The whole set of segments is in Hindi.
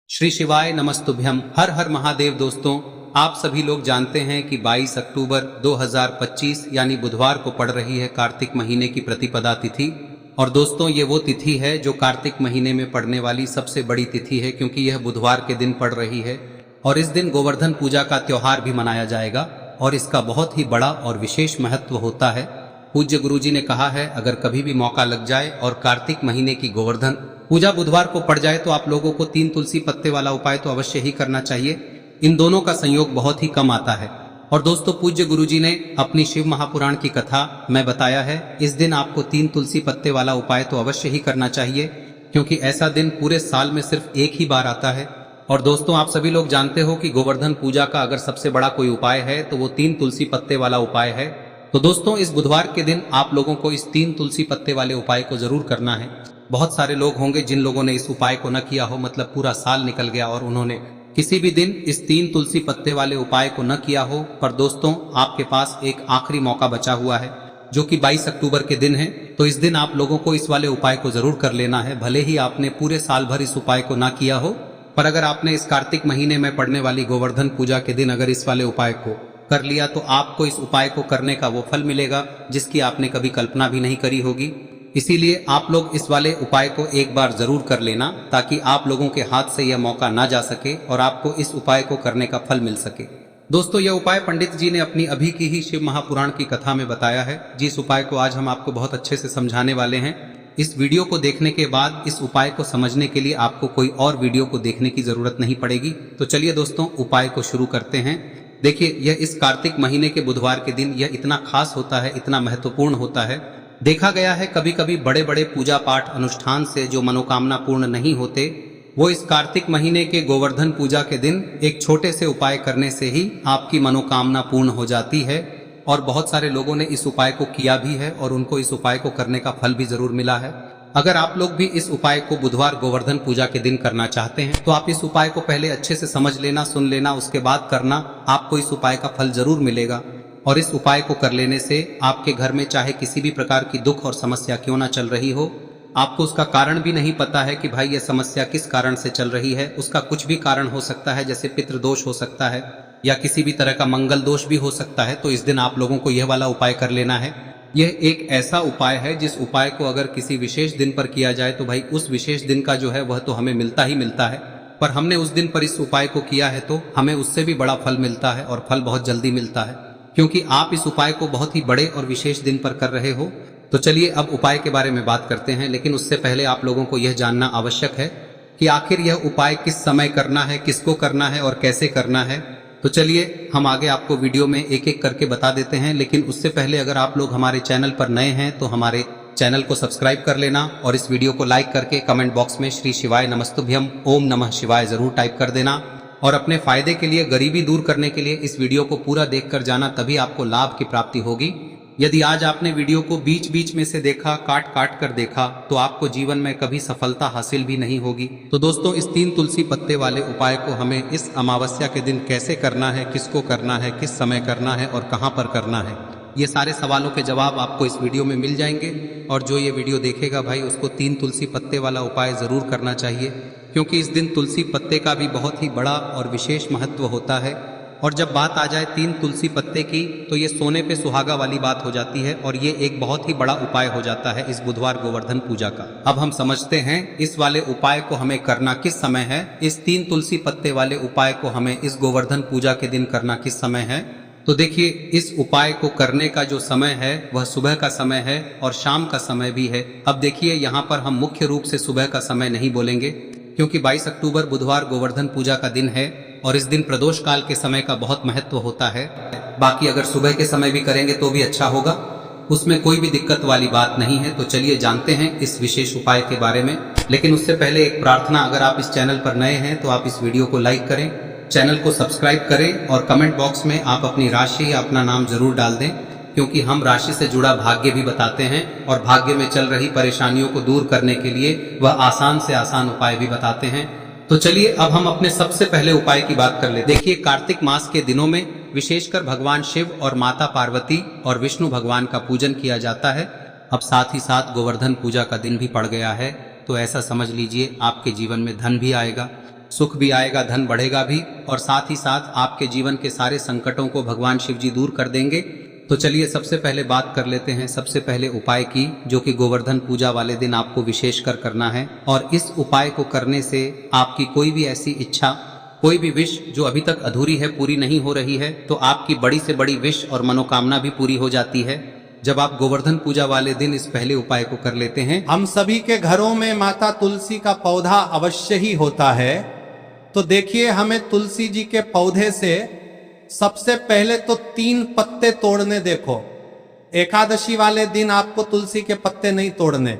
श्री शिवाय नमस्तुभ्यम। हर हर महादेव। दोस्तों, आप सभी लोग जानते हैं कि 22 अक्टूबर 2025 यानी बुधवार को पड़ रही है कार्तिक महीने की प्रतिपदा तिथि। और दोस्तों, ये वो तिथि है जो कार्तिक महीने में पड़ने वाली सबसे बड़ी तिथि है, क्योंकि यह बुधवार के दिन पड़ रही है। और इस दिन गोवर्धन पूजा का त्योहार भी मनाया जाएगा और इसका बहुत ही बड़ा और विशेष महत्व होता है। पूज्य गुरुजी ने कहा है, अगर कभी भी मौका लग जाए और कार्तिक महीने की गोवर्धन पूजा बुधवार को पड़ जाए तो आप लोगों को 3 तुलसी पत्ते वाला उपाय तो अवश्य ही करना चाहिए। इन दोनों का संयोग बहुत ही कम आता है। और दोस्तों, पूज्य गुरुजी ने अपनी शिव महापुराण की कथा में बताया है, इस दिन आपको 3 तुलसी पत्ते वाला उपाय तो अवश्य ही करना चाहिए, क्योंकि ऐसा दिन पूरे साल में सिर्फ एक ही बार आता है। और दोस्तों, आप सभी लोग जानते हो कि गोवर्धन पूजा का अगर सबसे बड़ा कोई उपाय है तो वो 3 तुलसी पत्ते वाला उपाय है। तो दोस्तों, इस बुधवार के दिन आप लोगों को इस 3 तुलसी पत्ते वाले उपाय को जरूर करना है। बहुत सारे लोग होंगे जिन लोगों ने इस उपाय को न किया हो, मतलब पूरा साल निकल गया और उन्होंने किसी भी दिन इस 3 तुलसी पत्ते वाले उपाय को न किया हो। पर दोस्तों, आपके पास एक आखिरी मौका बचा हुआ है, जो कि 22 अक्टूबर के दिन है। तो इस दिन आप लोगों को इस वाले उपाय को जरूर कर लेना है, भले ही आपने पूरे साल भर इस उपाय को ना किया हो। पर अगर आपने इस कार्तिक महीने में पड़ने वाली गोवर्धन पूजा के दिन अगर इस वाले उपाय को कर लिया तो आपको इस उपाय को करने का वो फल मिलेगा जिसकी आपने कभी कल्पना भी नहीं करी होगी। इसीलिए आप लोग इस वाले उपाय को एक बार जरूर कर लेना, ताकि आप लोगों के हाथ से यह मौका ना जा सके और आपको इस उपाय को करने का फल मिल सके। दोस्तों, यह उपाय पंडित जी ने अपनी अभी की ही शिव महापुराण की कथा में बताया है, जिस उपाय को आज हम आपको बहुत अच्छे से समझाने वाले हैं। इस वीडियो को देखने के बाद इस उपाय को समझने के लिए आपको कोई और वीडियो को देखने की जरूरत नहीं पड़ेगी। तो चलिए दोस्तों, उपाय को शुरू करते हैं। देखिए, यह इस कार्तिक महीने के बुधवार के दिन यह इतना खास होता है, इतना महत्वपूर्ण होता है। देखा गया है कभी कभी बड़े बड़े पूजा पाठ अनुष्ठान से जो मनोकामना पूर्ण नहीं होते, वो इस कार्तिक महीने के गोवर्धन पूजा के दिन एक छोटे से उपाय करने से ही आपकी मनोकामना पूर्ण हो जाती है। और बहुत सारे लोगों ने इस उपाय को किया भी है और उनको इस उपाय को करने का फल भी जरूर मिला है। अगर आप लोग भी इस उपाय को बुधवार गोवर्धन पूजा के दिन करना चाहते हैं तो आप इस उपाय को पहले अच्छे से समझ लेना, सुन लेना, उसके बाद करना। आपको इस उपाय का फल जरूर मिलेगा। और इस उपाय को कर लेने से आपके घर में चाहे किसी भी प्रकार की दुख और समस्या क्यों ना चल रही हो, आपको उसका कारण भी नहीं पता है कि भाई यह समस्या किस कारण से चल रही है, उसका कुछ भी कारण हो सकता है, जैसे पितृदोष हो सकता है या किसी भी तरह का मंगल दोष भी हो सकता है। तो इस दिन आप लोगों को यह वाला उपाय कर लेना है। यह एक ऐसा उपाय है जिस उपाय को अगर किसी विशेष दिन पर किया जाए तो भाई उस विशेष दिन का जो है वह तो हमें मिलता ही मिलता है। पर हमने उस दिन पर इस उपाय को किया है तो हमें उससे भी बड़ा फल मिलता है, और फल बहुत जल्दी मिलता है, क्योंकि आप इस उपाय को बहुत ही बड़े और विशेष दिन पर कर रहे हो। तो चलिए अब उपाय के बारे में बात करते हैं, लेकिन उससे पहले आप लोगों को यह जानना आवश्यक है कि आखिर यह उपाय किस समय करना है, किसको करना है और कैसे करना है। तो चलिए हम आगे आपको वीडियो में एक एक करके बता देते हैं, लेकिन उससे पहले अगर आप लोग हमारे चैनल पर नए हैं तो हमारे चैनल को सब्सक्राइब कर लेना और इस वीडियो को लाइक करके कमेंट बॉक्स में श्री शिवाय नमस्तुभ्यम ओम नमः शिवाय जरूर टाइप कर देना। और अपने फायदे के लिए, गरीबी दूर करने के लिए इस वीडियो को पूरा देखकर जाना, तभी आपको लाभ की प्राप्ति होगी। यदि आज आपने वीडियो को बीच बीच में से देखा, काट काट कर देखा, तो आपको जीवन में कभी सफलता हासिल भी नहीं होगी। तो दोस्तों, इस 3 तुलसी पत्ते वाले उपाय को हमें इस अमावस्या के दिन कैसे करना है, किसको करना है, किस समय करना है और कहां पर करना है, ये सारे सवालों के जवाब आपको इस वीडियो में मिल जाएंगे। और जो ये वीडियो देखेगा भाई, उसको 3 तुलसी पत्ते वाला उपाय जरूर करना चाहिए, क्योंकि इस दिन तुलसी पत्ते का भी बहुत ही बड़ा और विशेष महत्व होता है। और जब बात आ जाए 3 तुलसी पत्ते की, तो ये सोने पे सुहागा वाली बात हो जाती है और ये एक बहुत ही बड़ा उपाय हो जाता है इस बुधवार गोवर्धन पूजा का। अब हम समझते हैं इस वाले उपाय को हमें करना किस समय है। इस 3 तुलसी पत्ते वाले उपाय को हमें इस गोवर्धन पूजा के दिन करना किस समय है। तो देखिए, इस उपाय को करने का जो समय है वह सुबह का समय है और शाम का समय भी है। अब देखिए, यहाँ पर हम मुख्य रूप से सुबह का समय नहीं बोलेंगे, क्योंकि 22 अक्टूबर बुधवार गोवर्धन पूजा का दिन है और इस दिन प्रदोष काल के समय का बहुत महत्व होता है। बाकी अगर सुबह के समय भी करेंगे तो भी अच्छा होगा, उसमें कोई भी दिक्कत वाली बात नहीं है। तो चलिए जानते हैं इस विशेष उपाय के बारे में। लेकिन उससे पहले एक प्रार्थना, अगर आप इस चैनल पर नए हैं तो आप इस वीडियो को लाइक करें, चैनल को सब्सक्राइब करें और कमेंट बॉक्स में आप अपनी राशि या अपना नाम जरूर डाल दें, क्योंकि हम राशि से जुड़ा भाग्य भी बताते हैं और भाग्य में चल रही परेशानियों को दूर करने के लिए वह आसान से आसान उपाय भी बताते हैं। तो चलिए अब हम अपने सबसे पहले उपाय की बात कर ले। देखिए, कार्तिक मास के दिनों में विशेषकर भगवान शिव और माता पार्वती और विष्णु भगवान का पूजन किया जाता है। अब साथ ही साथ गोवर्धन पूजा का दिन भी पड़ गया है, तो ऐसा समझ लीजिए आपके जीवन में धन भी आएगा, सुख भी आएगा, धन बढ़ेगा भी, और साथ ही साथ आपके जीवन के सारे संकटों को भगवान शिव जी दूर कर देंगे। तो चलिए सबसे पहले बात कर लेते हैं सबसे पहले उपाय की, जो कि गोवर्धन पूजा वाले दिन आपको विशेषकर करना है। और इस उपाय को करने से आपकी कोई भी ऐसी इच्छा, कोई भी विश जो अभी तक अधूरी है, पूरी नहीं हो रही है, तो आपकी बड़ी से बड़ी विश और मनोकामना भी पूरी हो जाती है जब आप गोवर्धन पूजा वाले दिन इस पहले उपाय को कर लेते हैं। हम सभी के घरों में माता तुलसी का पौधा अवश्य ही होता है। तो देखिए, हमें तुलसी जी के पौधे से सबसे पहले तो 3 पत्ते तोड़ने। देखो, एकादशी वाले दिन आपको तुलसी के पत्ते नहीं तोड़ने,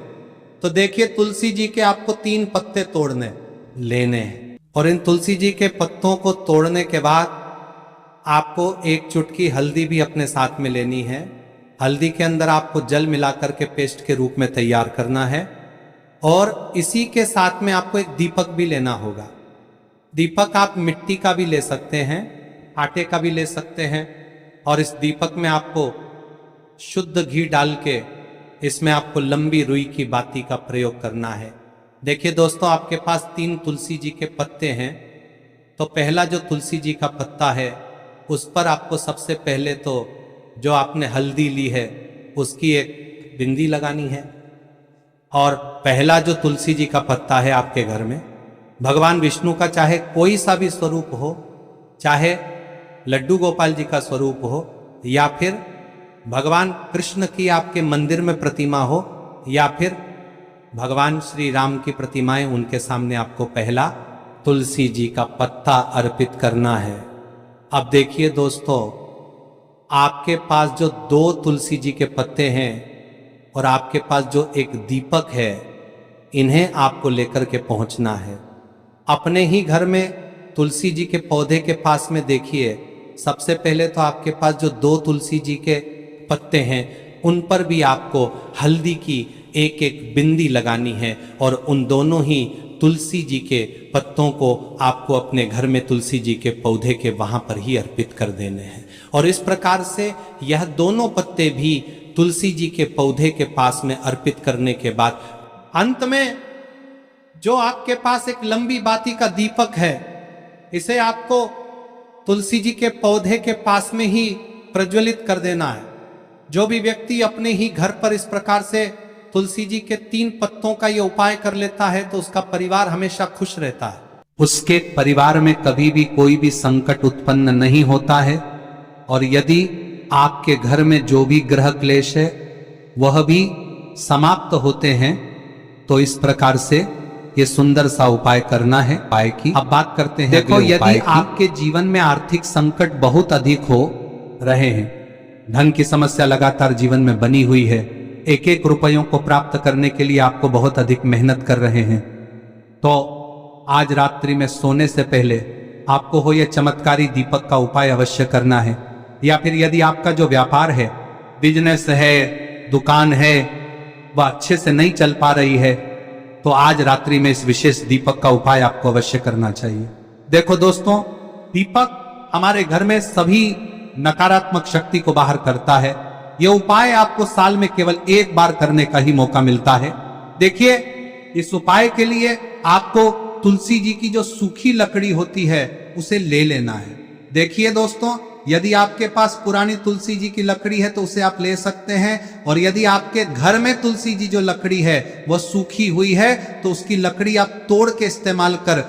तो देखिए तुलसी जी के आपको 3 पत्ते तोड़ने लेने हैं। और इन तुलसी जी के पत्तों को तोड़ने के बाद आपको 1 चुटकी हल्दी भी अपने साथ में लेनी है। हल्दी के अंदर आपको जल मिलाकर के पेस्ट के रूप में तैयार करना है। और इसी के साथ में आपको एक दीपक भी लेना होगा। दीपक आप मिट्टी का भी ले सकते हैं, आटे का भी ले सकते हैं। और इस दीपक में आपको शुद्ध घी डाल के इसमें आपको लंबी रुई की बाती का प्रयोग करना है। देखिए दोस्तों, आपके पास 3 तुलसी जी के पत्ते हैं। तो पहला जो तुलसी जी का पत्ता है, उस पर आपको सबसे पहले तो जो आपने हल्दी ली है उसकी एक बिंदी लगानी है। और पहला जो तुलसी जी का पत्ता है आपके घर में, भगवान विष्णु का चाहे कोई सा भी स्वरूप हो, चाहे लड्डू गोपाल जी का स्वरूप हो, या फिर भगवान कृष्ण की आपके मंदिर में प्रतिमा हो, या फिर भगवान श्री राम की प्रतिमाएं, उनके सामने आपको पहला तुलसी जी का पत्ता अर्पित करना है। अब देखिए दोस्तों, आपके पास जो 2 तुलसी जी के पत्ते हैं और आपके पास जो एक दीपक है, इन्हें आपको लेकर के पहुंचना है। अपने ही घर में तुलसी जी के पौधे के पास में देखिए, सबसे पहले तो आपके पास जो 2 तुलसी जी के पत्ते हैं, उन पर भी आपको हल्दी की एक एक बिंदी लगानी है। और उन दोनों ही तुलसी जी के पत्तों को आपको अपने घर में तुलसी जी के पौधे के वहां पर ही अर्पित कर देने हैं। और इस प्रकार से यह दोनों पत्ते भी तुलसी जी के पौधे के पास में अर्पित करने के बाद अंत में जो आपके पास एक लंबी बाती का दीपक है, इसे आपको तुलसी जी के पौधे के पास में ही प्रज्वलित कर देना है। जो भी व्यक्ति अपने ही घर पर इस प्रकार से तुलसी जी के 3 पत्तों का ये उपाय कर लेता है, तो उसका परिवार हमेशा खुश रहता है। उसके परिवार में कभी भी कोई भी संकट उत्पन्न नहीं होता है। और यदि आपके घर में जो भी ग्रह क्लेश है वह भी समाप्त होते हैं, तो इस प्रकार से ये सुंदर सा उपाय करना है। उपाय की अब बात करते हैं। देखो, यदि आपके जीवन में आर्थिक संकट बहुत अधिक हो रहे हैं, धन की समस्या लगातार जीवन में बनी हुई है, एक एक रुपयों को प्राप्त करने के लिए आपको बहुत अधिक मेहनत कर रहे हैं, तो आज रात्रि में सोने से पहले आपको हो यह चमत्कारी दीपक का उपाय अवश्य करना है। या फिर यदि आपका जो व्यापार है, बिजनेस है, दुकान है, वह अच्छे से नहीं चल पा रही है, तो आज रात्रि में इस विशेष दीपक का उपाय आपको अवश्य करना चाहिए। देखो दोस्तों, दीपक हमारे घर में सभी नकारात्मक शक्ति को बाहर करता है। यह उपाय आपको साल में केवल 1 बार करने का ही मौका मिलता है। देखिए, इस उपाय के लिए आपको तुलसी जी की जो सूखी लकड़ी होती है उसे ले लेना है। देखिए दोस्तों, यदि आपके पास पुरानी तुलसी जी की लकड़ी है तो उसे आप ले सकते हैं। और यदि आपके घर में तुलसी जी जो लकड़ी है वह सूखी हुई है, तो उसकी लकड़ी आप तोड़ के इस्तेमाल कर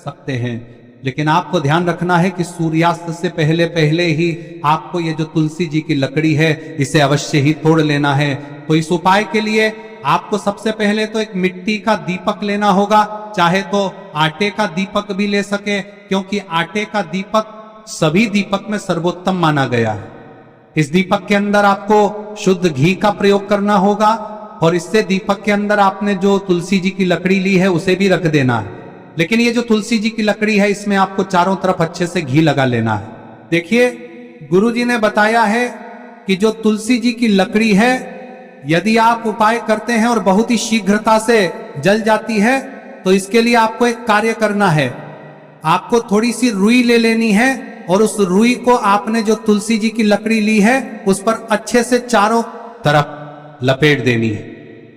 सकते हैं। लेकिन आपको ध्यान रखना है कि सूर्यास्त से पहले पहले ही आपको ये जो तुलसी जी की लकड़ी है इसे अवश्य ही तोड़ लेना है। तो इस उपाय के लिए आपको सबसे पहले तो एक मिट्टी का दीपक लेना होगा, चाहे तो आटे का दीपक भी ले सके, क्योंकि आटे का दीपक सभी दीपक में सर्वोत्तम माना गया है। इस दीपक के अंदर आपको शुद्ध घी का प्रयोग करना होगा और इससे दीपक के अंदर आपने जो तुलसी जी की लकड़ी ली है उसे भी रख देना है। लेकिन ये जो तुलसी जी की लकड़ी है इसमें आपको चारों तरफ अच्छे से घी लगा लेना है। देखिए, गुरुजी ने बताया है कि जो तुलसी जी की लकड़ी है, यदि आप उपाय करते हैं और बहुत ही शीघ्रता से जल जाती है, तो इसके लिए आपको एक कार्य करना है। आपको थोड़ी सी रुई ले लेनी है और उस रुई को आपने जो तुलसी जी की लकड़ी ली है उस पर अच्छे से चारों तरफ लपेट देनी है।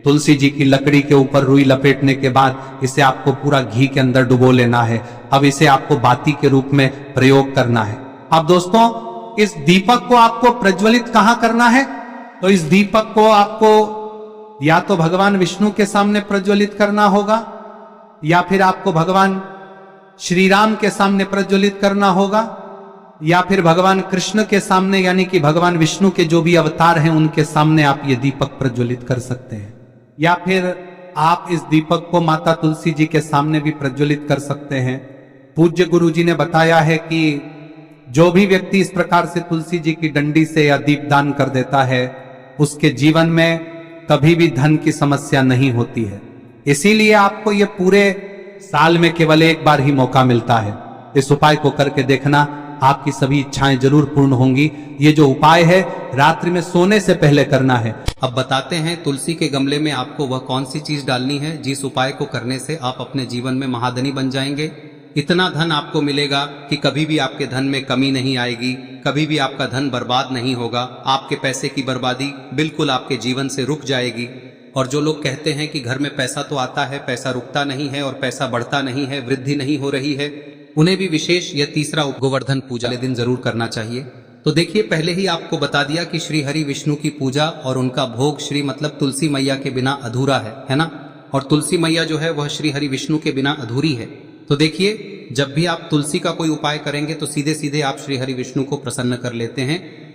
तुलसी जी की लकड़ी के ऊपर रुई लपेटने के बाद इसे आपको पूरा घी के अंदर डुबो लेना है। अब इसे आपको बाती के रूप में प्रयोग करना है। अब दोस्तों, इस दीपक को आपको प्रज्वलित कहां करना है? तो इस दीपक को आपको या तो भगवान विष्णु के सामने प्रज्वलित करना होगा, या फिर आपको भगवान श्री राम के सामने प्रज्वलित करना होगा, या फिर भगवान कृष्ण के सामने, यानी कि भगवान विष्णु के जो भी अवतार हैं उनके सामने आप ये दीपक प्रज्वलित कर सकते हैं। या फिर आप इस दीपक को माता तुलसी जी के सामने भी प्रज्वलित कर सकते हैं। पूज्य गुरु जी ने बताया है कि जो भी व्यक्ति इस प्रकार से तुलसी जी की डंडी से या दीपदान कर देता है, उसके जीवन में कभी भी धन की समस्या नहीं होती है। इसीलिए आपको ये पूरे साल में केवल एक बार ही मौका मिलता है। इस उपाय को करके देखना, आपकी सभी इच्छाएं जरूर पूर्ण होंगी। ये जो उपाय है रात्रि में सोने से पहले करना है। अब बताते हैं तुलसी के गमले में आपको वह कौन सी चीज डालनी है जिस उपाय को करने से आप अपने जीवन में महाधनी बन जाएंगे। इतना धन आपको मिलेगा कि कभी भी आपके धन में कमी नहीं आएगी, कभी भी आपका धन बर्बाद नहीं होगा। आपके पैसे की बर्बादी बिल्कुल आपके जीवन से रुक जाएगी। और जो लोग कहते हैं कि घर में पैसा तो आता है, पैसा रुकता नहीं है और पैसा बढ़ता नहीं है, वृद्धि नहीं हो रही है, उन्हें भी विशेष यह तीसरा गोवर्धन पूजा वाले दिन जरूर करना चाहिए। तो देखिए, पहले ही आपको बता दिया कि श्री हरि विष्णु की पूजा और उनका भोग श्री मतलब तुलसी मैया के बिना अधूरा है ना। और तुलसी मैया जो है वह श्री हरि विष्णु के बिना अधूरी है। तो देखिए, जब भी आप तुलसी का कोई उपाय करेंगे तो सीधे सीधे आप श्री हरि विष्णु को प्रसन्न कर लेते हैं।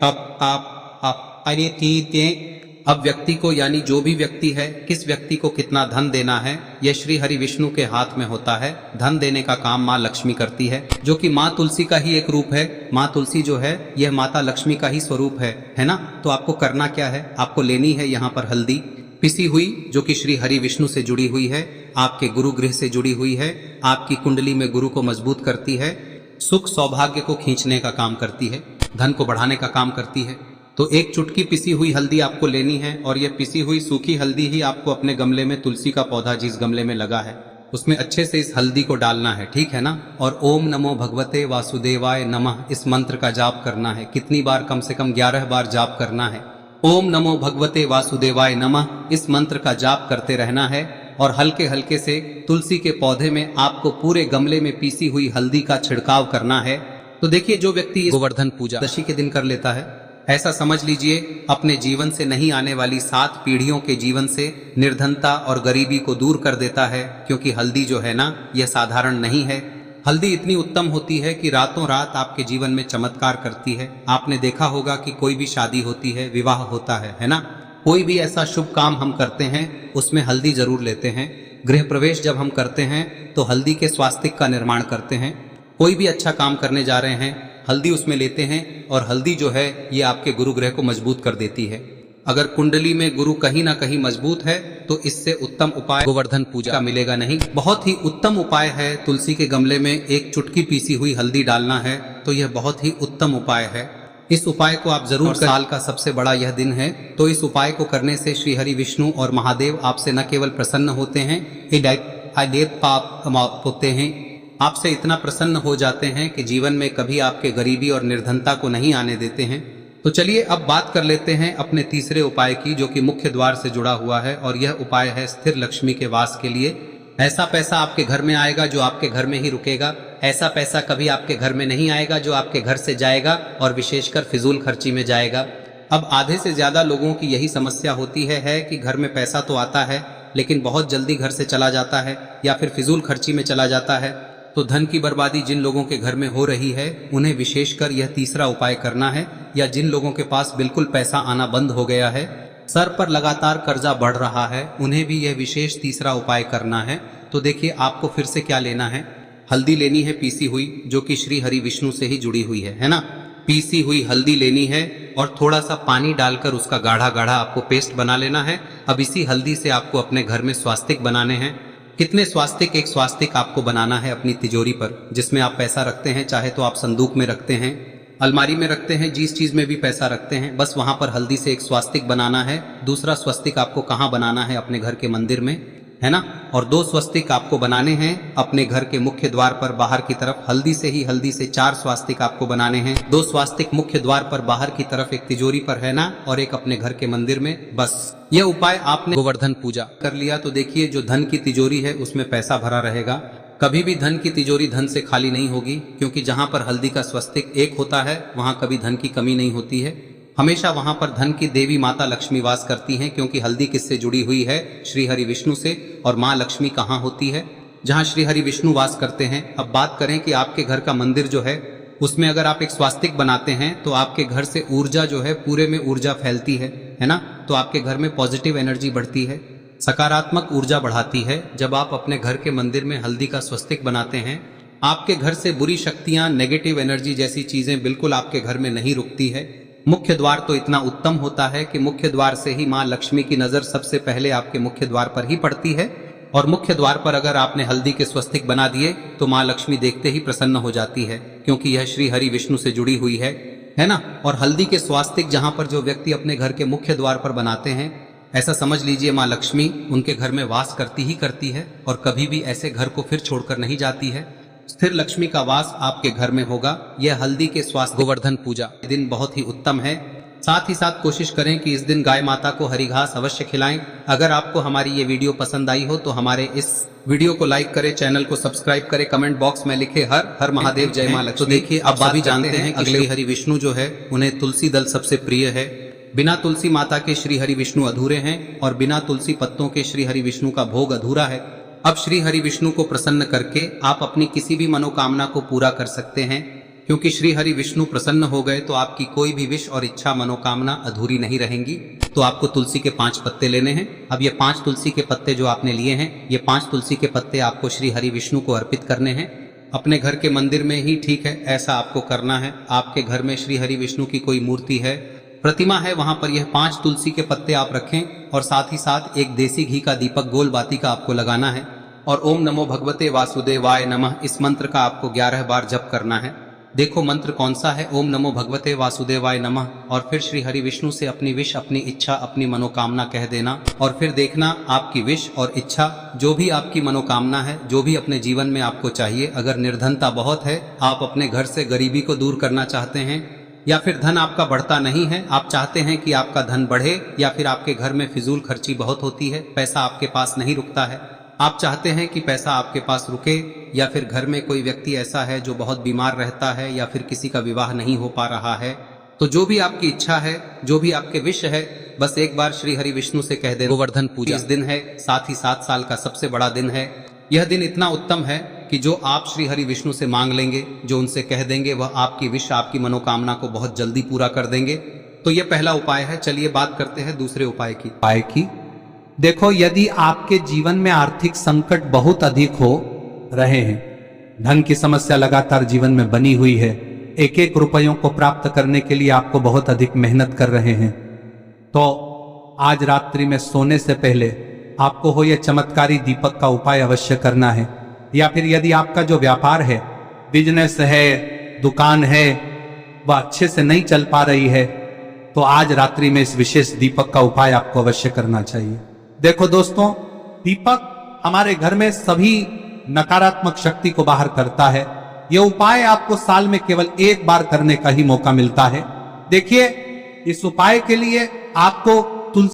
अब व्यक्ति को, यानी जो भी व्यक्ति है, किस व्यक्ति को कितना धन देना है, यह श्री हरि विष्णु के हाथ में होता है। धन देने का काम माँ लक्ष्मी करती है, जो कि माँ तुलसी का ही एक रूप है। माँ तुलसी जो है यह माता लक्ष्मी का ही स्वरूप है ना। तो आपको करना क्या है, आपको लेनी है यहाँ पर हल्दी पिसी हुई, जो कि श्री हरि विष्णु से जुड़ी हुई है, आपके गुरु गृह से जुड़ी हुई है, आपकी कुंडली में गुरु को मजबूत करती है, सुख सौभाग्य को खींचने का काम करती है, धन को बढ़ाने का काम करती है। तो एक चुटकी पिसी हुई हल्दी आपको लेनी है और यह पिसी हुई सूखी हल्दी ही आपको अपने गमले में, तुलसी का पौधा जिस गमले में लगा है उसमें अच्छे से इस हल्दी को डालना है, ठीक है ना। और ओम नमो भगवते वासुदेवाय नमः इस मंत्र का जाप करना है। कितनी बार? कम से कम 11 बार जाप करना है। ओम नमो भगवते वासुदेवाय नमः इस मंत्र का जाप करते रहना है। और हल्के हल्के से तुलसी के पौधे में आपको पूरे गमले में पीसी हुई हल्दी का छिड़काव करना है। तो देखिए, जो व्यक्ति गोवर्धन पूजा दशी के दिन कर लेता है, ऐसा समझ लीजिए अपने जीवन से नहीं आने वाली 7 पीढ़ियों के जीवन से निर्धनता और गरीबी को दूर कर देता है। क्योंकि हल्दी जो है ना, यह साधारण नहीं है। हल्दी इतनी उत्तम होती है कि रातों रात आपके जीवन में चमत्कार करती है। आपने देखा होगा कि कोई भी शादी होती है, विवाह होता है ना, कोई भी ऐसा शुभ काम हम करते हैं उसमें हल्दी जरूर लेते हैं। गृह प्रवेश जब हम करते हैं तो हल्दी के स्वास्तिक का निर्माण करते हैं। कोई भी अच्छा काम करने जा रहे हैं, हल्दी उसमें लेते हैं। और हल्दी जो है ये आपके गुरु ग्रह को मजबूत कर देती है। अगर कुंडली में गुरु कहीं ना कहीं मजबूत है तो इससे उत्तम उपाय गोवर्धन पूजा का मिलेगा नहीं। बहुत ही उत्तम उपाय है, तुलसी के गमले में एक चुटकी पीसी हुई हल्दी डालना है। तो यह बहुत ही उत्तम उपाय है। इस उपाय को आप जरूर, साल का सबसे बड़ा यह दिन है, तो इस उपाय को करने से श्री हरि विष्णु और महादेव आपसे न केवल प्रसन्न होते हैं, होते हैं, आपसे इतना प्रसन्न हो जाते हैं कि जीवन में कभी आपके गरीबी और निर्धनता को नहीं आने देते हैं। तो चलिए अब बात कर लेते हैं अपने तीसरे उपाय की, जो कि मुख्य द्वार से जुड़ा हुआ है। और यह उपाय है स्थिर लक्ष्मी के वास के लिए। ऐसा पैसा आपके घर में आएगा जो आपके घर में ही रुकेगा। ऐसा पैसा कभी आपके घर में नहीं आएगा जो आपके घर से जाएगा और विशेषकर फिजूल खर्ची में जाएगा। अब आधे से ज्यादा लोगों की यही समस्या होती है कि घर में पैसा तो आता है लेकिन बहुत जल्दी घर से चला जाता है या फिर फिजूल खर्ची में चला जाता है। तो धन की बर्बादी जिन लोगों के घर में हो रही है उन्हें विशेषकर यह तीसरा उपाय करना है। या जिन लोगों के पास बिल्कुल पैसा आना बंद हो गया है, सर पर लगातार कर्जा बढ़ रहा है, उन्हें भी यह विशेष तीसरा उपाय करना है। तो देखिए, आपको फिर से क्या लेना है, हल्दी लेनी है पीसी हुई, जो कि श्री हरि विष्णु से ही जुड़ी हुई है ना। पीसी हुई हल्दी लेनी है और थोड़ा सा पानी डालकर उसका गाढ़ा गाढ़ा आपको पेस्ट बना लेना है। अब इसी हल्दी से आपको अपने घर में स्वास्तिक बनाने हैं। कितने स्वास्तिक? एक स्वास्तिक आपको बनाना है अपनी तिजोरी पर, जिसमें आप पैसा रखते हैं। चाहे तो आप संदूक में रखते हैं, अलमारी में रखते हैं, जिस चीज में भी पैसा रखते हैं, बस वहां पर हल्दी से एक स्वास्तिक बनाना है। दूसरा स्वास्तिक आपको कहाँ बनाना है? अपने घर के मंदिर में, है ना। और 2 स्वस्तिक आपको बनाने हैं अपने घर के मुख्य द्वार पर बाहर की तरफ। हल्दी से 4 स्वास्तिक आपको बनाने हैं। 2 स्वास्तिक मुख्य द्वार पर बाहर की तरफ, एक तिजोरी पर है ना, और एक अपने घर के मंदिर में। बस यह उपाय आपने गोवर्धन पूजा कर लिया तो देखिए जो धन की तिजोरी है उसमें पैसा भरा रहेगा। कभी भी धन की तिजोरी धन से खाली नहीं होगी, क्योंकि जहां पर हल्दी का स्वस्तिक एक होता है वहां कभी धन की कमी नहीं होती है। हमेशा वहां पर धन की देवी माता लक्ष्मी वास करती हैं, क्योंकि हल्दी किससे जुड़ी हुई है? श्री हरि विष्णु से। और माँ लक्ष्मी कहाँ होती है? जहां श्री हरि विष्णु वास करते हैं। अब बात करें कि आपके घर का मंदिर जो है उसमें अगर आप एक स्वास्तिक बनाते हैं तो आपके घर से ऊर्जा जो है पूरे में ऊर्जा फैलती है ना। तो आपके घर में पॉजिटिव एनर्जी बढ़ती है, सकारात्मक ऊर्जा बढ़ाती है। जब आप अपने घर के मंदिर में हल्दी का स्वस्तिक बनाते हैं, आपके घर से बुरी शक्तियां, नेगेटिव एनर्जी जैसी चीजें बिल्कुल आपके घर में नहीं रुकती है। मुख्य द्वार तो इतना उत्तम होता है कि मुख्य द्वार से ही माँ लक्ष्मी की नजर सबसे पहले आपके मुख्य द्वार पर ही पड़ती है। और मुख्य द्वार पर अगर आपने हल्दी के स्वस्तिक बना दिए तो माँ लक्ष्मी देखते ही प्रसन्न हो जाती है, क्योंकि यह श्री हरि विष्णु से जुड़ी हुई है ना। और हल्दी के स्वास्तिक जहां पर जो व्यक्ति अपने घर के मुख्य द्वार पर बनाते हैं, ऐसा समझ लीजिए माँ लक्ष्मी उनके घर में वास करती ही करती है और कभी भी ऐसे घर को फिर छोड़कर नहीं जाती है। स्थिर लक्ष्मी का वास आपके घर में होगा। यह हल्दी के स्वास्थ्य गोवर्धन पूजा दिन बहुत ही उत्तम है। साथ ही साथ कोशिश करें कि इस दिन गाय माता को हरी घास अवश्य खिलाएं। अगर आपको हमारी ये वीडियो पसंद आई हो तो हमारे इस वीडियो को लाइक करें, चैनल को सब्सक्राइब करें, कमेंट बॉक्स में लिखे हर हर महादेव जय माँ लक्ष्मी। तो देखिए आप सभी जानते हैं कि श्री हरि विष्णु जो है उन्हें तुलसी दल सबसे प्रिय है। बिना तुलसी माता के श्री हरि विष्णु अधूरे हैं और बिना तुलसी पत्तों के श्री हरि विष्णु का भोग अधूरा है। अब श्री हरि विष्णु को प्रसन्न करके आप अपनी किसी भी मनोकामना को पूरा कर सकते हैं, क्योंकि श्री हरि विष्णु प्रसन्न हो गए तो आपकी कोई भी विश और इच्छा मनोकामना अधूरी नहीं रहेंगी। तो आपको तुलसी के 5 पत्ते लेने हैं। अब ये 5 तुलसी के पत्ते जो आपने लिए हैं, ये 5 तुलसी के पत्ते आपको श्री हरि विष्णु को अर्पित करने हैं। अपने घर के मंदिर में ही ठीक है, ऐसा आपको करना है। आपके घर में श्री हरि विष्णु की कोई मूर्ति है, प्रतिमा है, वहां पर यह 5 तुलसी के पत्ते आप रखें और साथ ही साथ एक देसी घी का दीपक गोल बाती का आपको लगाना है। और ओम नमो भगवते वासुदेवाय नमः इस मंत्र का आपको 11 बार जप करना है। देखो मंत्र कौन सा है, ओम नमो भगवते वासुदेवाय नमः। और फिर श्री हरि विष्णु से अपनी विश, अपनी इच्छा, अपनी मनोकामना कह देना। और फिर देखना आपकी विश और इच्छा, जो भी आपकी मनोकामना है, जो भी अपने जीवन में आपको चाहिए। अगर निर्धनता बहुत है, आप अपने घर से गरीबी को दूर करना चाहते हैं, या फिर धन आपका बढ़ता नहीं है, आप चाहते हैं कि आपका धन बढ़े, या फिर आपके घर में फिजूल खर्ची बहुत होती है, पैसा आपके पास नहीं रुकता है, आप चाहते हैं कि पैसा आपके पास रुके, या फिर घर में कोई व्यक्ति ऐसा है जो बहुत बीमार रहता है, या फिर किसी का विवाह नहीं हो पा रहा है, तो जो भी आपकी इच्छा है, जो भी आपके विश है, बस एक बार श्री हरि विष्णु से कह दें। गोवर्धन पूजा इस दिन है, साथ ही 7 साल का सबसे बड़ा दिन है। यह दिन इतना उत्तम है कि जो आप श्री हरि विष्णु से मांग लेंगे, जो उनसे कह देंगे, वह आपकी विश, आपकी मनोकामना को बहुत जल्दी पूरा कर देंगे। तो यह पहला उपाय है। चलिए बात करते हैं दूसरे उपाय की। देखो, यदि आपके जीवन में आर्थिक संकट बहुत अधिक हो रहे हैं, धन की समस्या लगातार जीवन में बनी हुई है, एक एक रुपयों को प्राप्त करने के लिए आपको बहुत अधिक मेहनत कर रहे हैं, तो आज रात्रि में सोने से पहले आपको हो यह चमत्कारी दीपक का उपाय अवश्य करना है। या फिर यदि आपका जो व्यापार है, बिजनेस है, दुकान है, वह अच्छे से नहीं चल पा रही है, तो आज रात्रि में इस विशेष दीपक का उपाय आपको अवश्य करना चाहिए। देखो दोस्तों, दीपक हमारे घर में सभी नकारात्मक शक्ति को बाहर करता है। यह उपाय आपको साल में केवल 1 बार करने का ही मौका मिलता है। देखिए, इस उपाय के लिए आपको